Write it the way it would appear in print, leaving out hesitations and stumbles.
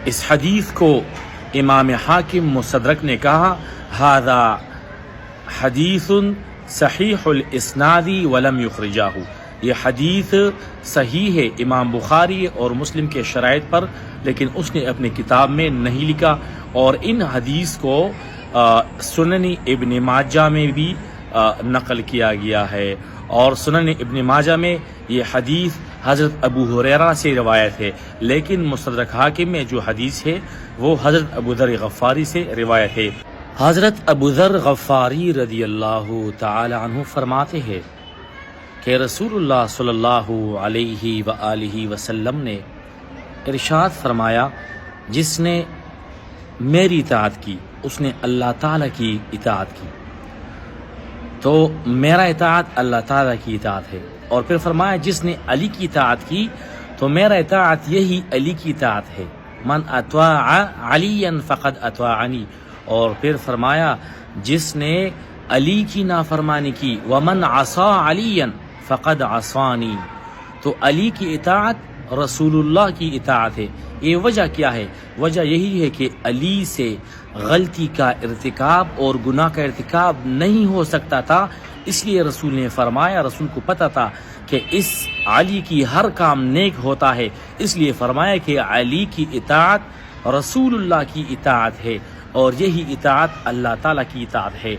اس حدیث کو امام حاکم مستدرک نے کہا ھذا حدیث صحیح الاسناد ولم یخرجہ، یہ حدیث صحیح ہے امام بخاری اور مسلم کے شرائط پر، لیکن اس نے اپنی کتاب میں نہیں لکھا۔ اور ان حدیث کو سنن ابن ماجہ میں بھی نقل کیا گیا ہے، اور سنن ابن ماجہ میں یہ حدیث حضرت ابو ہریرہ سے روایت ہے، لیکن مستدرک حاکم میں جو حدیث ہے وہ حضرت ابو ذر غفاری سے روایت ہے۔ حضرت ابو ذر غفاری رضی اللہ تعالی عنہ فرماتے ہیں کہ رسول اللہ صلی اللہ علیہ وآلہ وسلم نے ارشاد فرمایا، جس نے میری اطاعت کی اس نے اللہ تعالیٰ کی اطاعت کی، تو میرا اطاعت اللہ تعالیٰ کی اطاعت ہے۔ اور پھر فرمایا جس نے علی کی اطاعت کی تو میرا اطاعت یہی علی کی اطاعت ہے، من اطاع علیا فقد اطاعنی۔ اور پھر فرمایا جس نے علی کی نافرمانی کی ومن عصا علیا فقد عصانی، تو علی کی اطاعت رسول اللہ کی اطاعت ہے۔ یہ وجہ کیا ہے؟ وجہ یہی ہے کہ علی سے غلطی کا ارتکاب اور گناہ کا ارتکاب نہیں ہو سکتا تھا، اس لیے رسول نے فرمایا، رسول کو پتہ تھا کہ اس علی کی ہر کام نیک ہوتا ہے، اس لیے فرمایا کہ علی کی اطاعت رسول اللہ کی اطاعت ہے، اور یہی اطاعت اللہ تعالیٰ کی اطاعت ہے۔